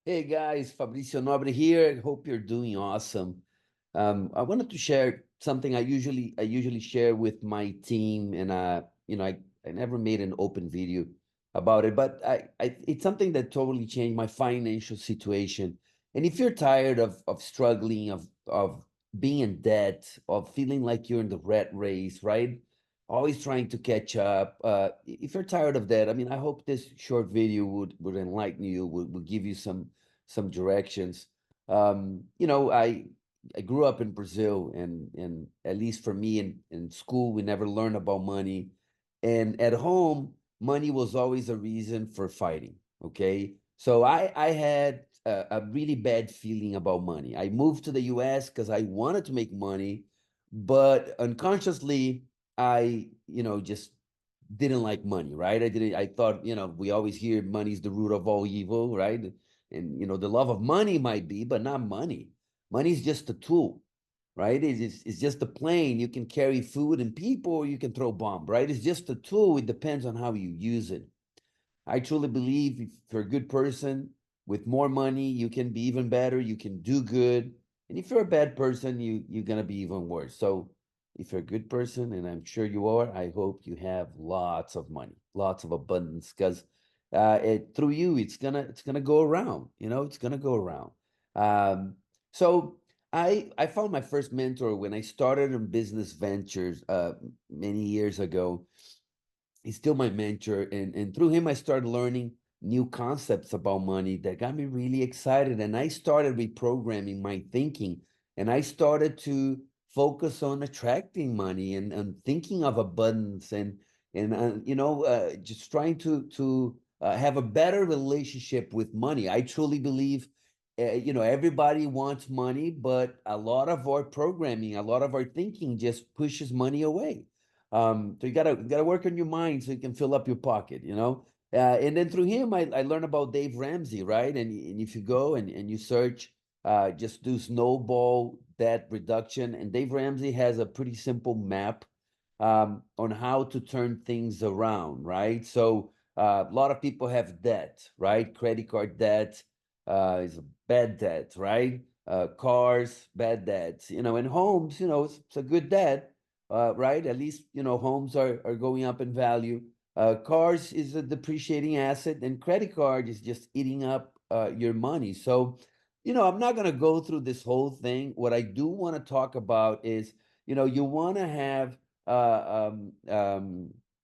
Hey guys, Fabricio Nobre here. Hope you're doing awesome. I wanted to share something I usually share with my team, and I never made an open video about it, but it's something that totally changed my financial situation. And if you're tired of struggling, of being in debt, of feeling like you're in the rat race, right? Always trying to catch up. If you're tired of that, I mean, I hope this short video would enlighten you, would give you some directions. I grew up in Brazil, and at least for me in school, we never learned about money, and at home, money was always a reason for fighting. Okay, so I had a really bad feeling about money. I moved to the U.S. because I wanted to make money, but unconsciously, just didn't like money, right? I thought, we always hear money's the root of all evil, right? And the love of money might be, but not money. Money's just a tool, right? It's just a plane. You can carry food and people, or you can throw bomb, right? It's just a tool. It depends on how you use it. I truly believe if you're a good person with more money, you can be even better. You can do good. And if you're a bad person, you're gonna be even worse. So if you're a good person, and I'm sure you are, I hope you have lots of money, lots of abundance, because through you, it's gonna go around. It's gonna go around. Um, so I found my first mentor when I started in business ventures many years ago. He's still my mentor, and through him I started learning new concepts about money that got me really excited, and I started reprogramming my thinking, and I started to focus on attracting money and thinking of abundance, and just trying to have a better relationship with money. I truly believe everybody wants money, but a lot of our programming, a lot of our thinking just pushes money away. So you gotta work on your mind so you can fill up your pocket, and then through him, I learned about Dave Ramsey, right? And if you go and you search, just do Snowball debt reduction, and Dave Ramsey has a pretty simple map on how to turn things around, right? So a lot of people have debt, right? Credit card debt is a bad debt, right? Cars, bad debts, and homes, it's a good debt, right? At least, homes are going up in value. Cars is a depreciating asset, and credit card is just eating up your money. So, I'm not going to go through this whole thing. What I do want to talk about is, you want to have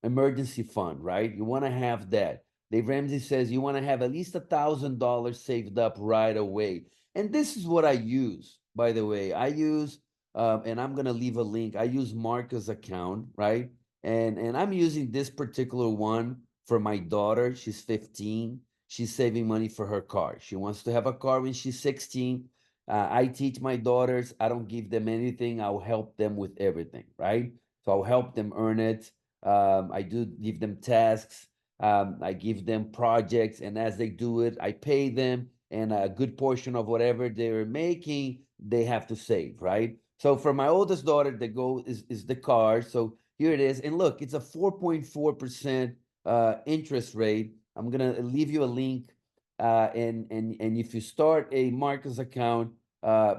emergency fund, right? You want to have that. Dave Ramsey says you want to have at least $1,000 saved up right away. And this is what I use, by the way. I use and I'm gonna leave a link. I use Marca's account, right? And I'm using this particular one for my daughter. She's 15. She's saving money for her car. She wants to have a car when she's 16. I teach my daughters. I don't give them anything. I'll help them with everything, right? So I'll help them earn it. I do give them tasks. I give them projects, and as they do it, I pay them, and a good portion of whatever they're making, they have to save, right? So for my oldest daughter, the goal is the car. So here it is, and look, it's a 4.4% interest rate. I'm gonna leave you a link, and if you start a Marcus account,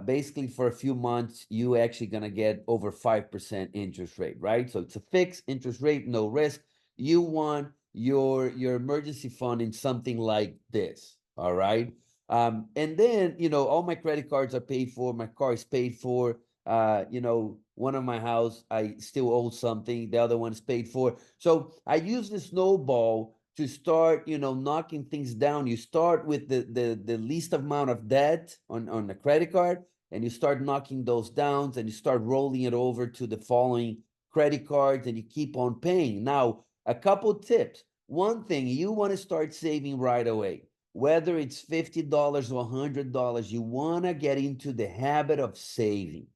basically for a few months, you actually gonna get over 5% interest rate, right? So it's a fixed interest rate, no risk. You want your emergency fund in something like this, all right? And then, all my credit cards are paid for, my car is paid for. One of my house, I still owe something, the other one is paid for. So I use the snowball to start, knocking things down. You start with the least amount of debt on the credit card, and you start knocking those down, and you start rolling it over to the following credit cards, and you keep on paying. Now, a couple tips. One thing, you want to start saving right away. Whether it's $50 or $100, you want to get into the habit of saving.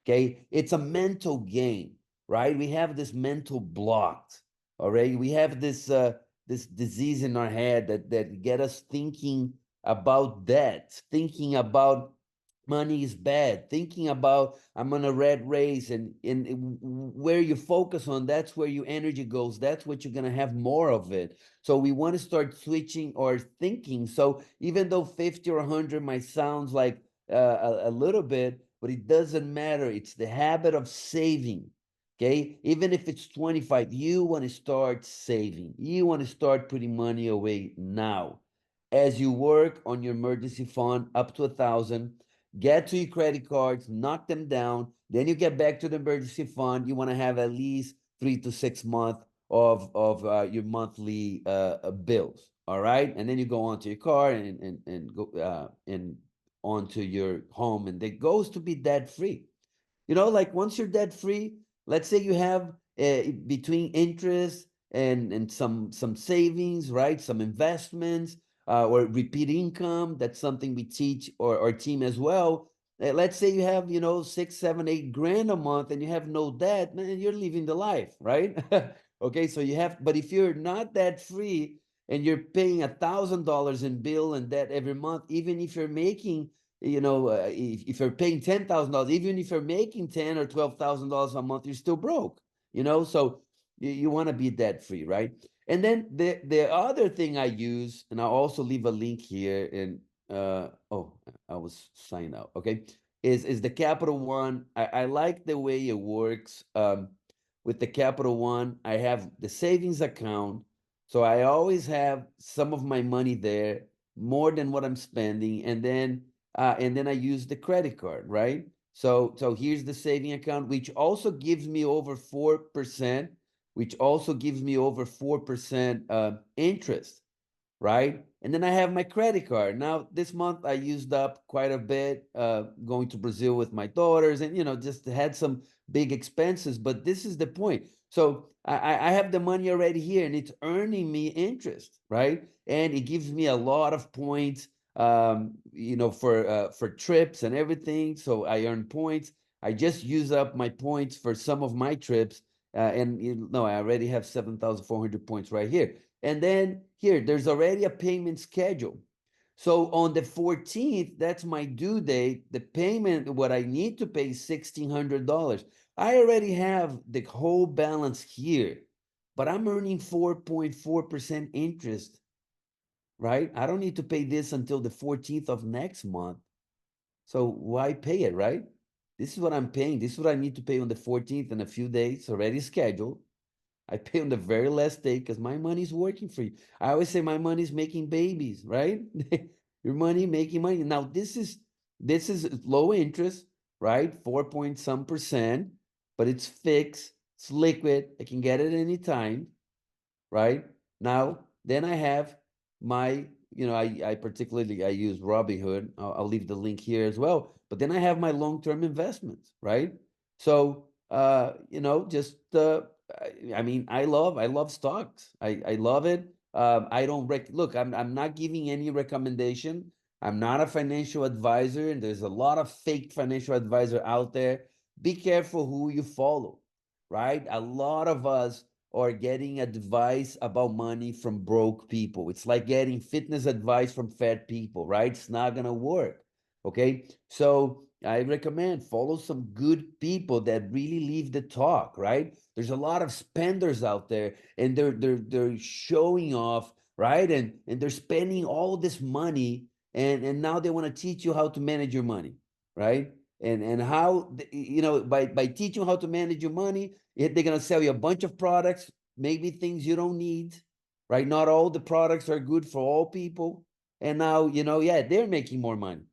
Okay, it's a mental game, right? We have this mental block. All right, we have this disease in our head that get us thinking about debt, thinking about money is bad. Thinking about I'm on a red race, and where you focus on, that's where your energy goes. That's what you're gonna have more of it. So we want to start switching our thinking. So even though 50 or 100 might sounds like a little bit, but it doesn't matter. It's the habit of saving. Okay, even if it's 25, you want to start saving. You want to start putting money away now. As you work on your emergency fund up to 1,000, get to your credit cards, knock them down. Then you get back to the emergency fund. You want to have at least 3 to 6 months of your monthly bills. All right, and then you go onto your car and go and onto your home, and it goes to be debt free. Like once you're debt free, let's say you have between interest and some savings, right? Some investments or repeat income. That's something we teach our team as well. Let's say you have 6, 7, 8 grand a month and you have no debt, man, you're living the life, right? Okay, so you have, but if you're not debt free and you're paying $1,000 in bill and debt every month, even if you're making if you're paying $10,000, even if you're making $10 or $12,000 a month, you're still broke. So you want to be debt free, right? And then the other thing I use, and I'll also leave a link here. And oh, I was signed out. Okay, is the Capital One. I like the way it works. With the Capital One, I have the savings account, so I always have some of my money there, more than what I'm spending, and then I use the credit card, right? So here's the saving account, which also gives me over 4%, which also gives me over 4% interest, right? And then I have my credit card. Now, this month I used up quite a bit going to Brazil with my daughters, and just had some big expenses. But this is the point. So I have the money already here, and it's earning me interest, right? And it gives me a lot of points, for trips and everything. So I earn points. I just use up my points for some of my trips, and I already have 7,400 points right here. And then here, there's already a payment schedule. So on the 14th, that's my due date. The payment, what I need to pay is $1,600. I already have the whole balance here, but I'm earning 4.4% interest, right? I don't need to pay this until the 14th of next month. So why pay it, right? This is what I'm paying. This is what I need to pay on the 14th in a few days, already scheduled. I pay on the very last day because my money's working for you. I always say my money's making babies, right? Your money making money. Now this is low interest, right? 4 point some percent, but it's fixed, it's liquid. I can get it anytime, right? Now, then I have my, I particularly I use Robinhood. I'll leave the link here as well. But then I have my long-term investments, right? So just I mean, I love stocks. I love it. I don't look, I'm not giving any recommendation. I'm not a financial advisor, and there's a lot of fake financial advisor out there. Be careful who you follow, right? A lot of us or getting advice about money from broke people. It's like getting fitness advice from fat people, right? It's not gonna work. Okay. So I recommend follow some good people that really leave the talk, right? There's a lot of spenders out there, and they're showing off, right? And they're spending all this money, and now they want to teach you how to manage your money, right? And how by teaching how to manage your money, they're going to sell you a bunch of products, maybe things you don't need, right? Not all the products are good for all people. And now, yeah, they're making more money.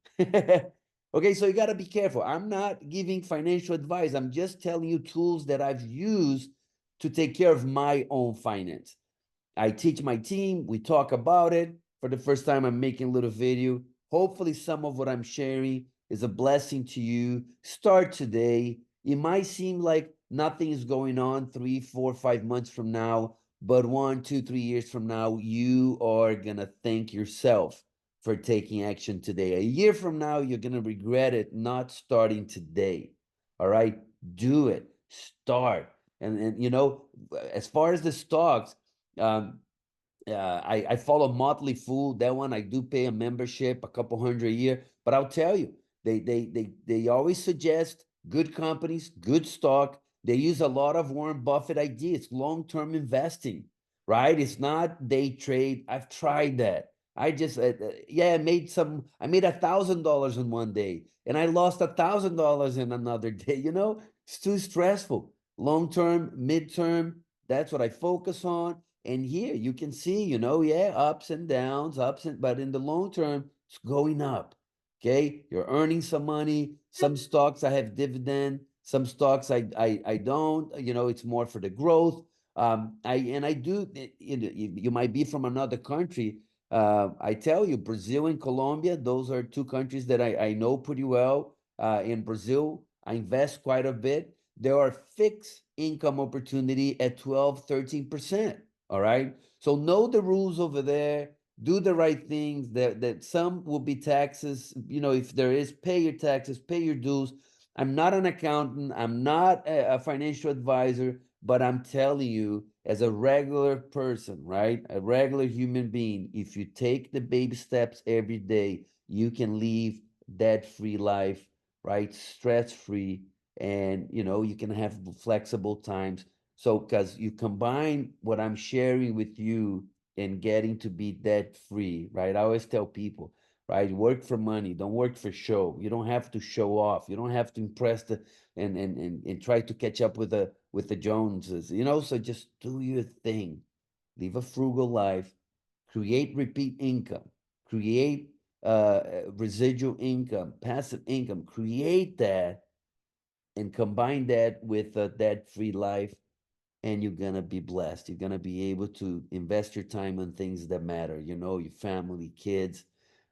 Okay, so you got to be careful. I'm not giving financial advice. I'm just telling you tools that I've used to take care of my own finance. I teach my team. We talk about it. For the first time, I'm making a little video. Hopefully, some of what I'm sharing is a blessing to you. Start today. It might seem like nothing is going on 3, 4, 5 months from now, but 1, 2, 3 years from now, you are going to thank yourself for taking action today. A year from now, you're going to regret it not starting today. All right? Do it. Start. And as far as the stocks, um, I follow Motley Fool. That one I do pay a membership, a couple hundred a year. But I'll tell you, They always suggest good companies, good stock. They use a lot of Warren Buffett ideas, long-term investing, right? It's not day trade. I've tried that. I just yeah, I made $1,000 in one day, and I lost $1,000 in another day. It's too stressful. Long term, midterm, that's what I focus on. And here you can see, yeah, ups and downs, but in the long term, it's going up. Okay, you're earning some money. Some stocks I have dividend. Some stocks I don't. It's more for the growth. I do. You might be from another country. I tell you, Brazil and Colombia, those are two countries that I know pretty well. In Brazil, I invest quite a bit. There are fixed income opportunity at 12, 13%. All right. So know the rules over there, do the right things. That some will be taxes. If there is, pay your taxes, pay your dues. I'm not an accountant, I'm not a financial advisor, but I'm telling you, as a regular person, right? A regular human being, if you take the baby steps every day, you can live debt-free life, right? Stress-free, and you can have flexible times. So, because you combine what I'm sharing with you and getting to be debt free, right? I always tell people, right? Work for money, don't work for show. You don't have to show off. You don't have to impress the and try to catch up with the Joneses, So just do your thing. Live a frugal life, create repeat income, create residual income, passive income, create that and combine that with a debt-free life, and you're gonna be blessed. You're gonna be able to invest your time on things that matter, your family, kids,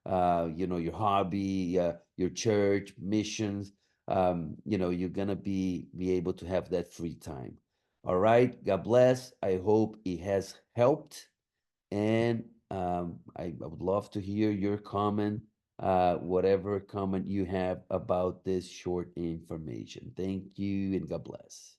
your hobby, your church, missions. You're gonna be able to have that free time. All right. God bless. I hope it has helped. And I would love to hear your comment, whatever comment you have about this short information. Thank you and God bless.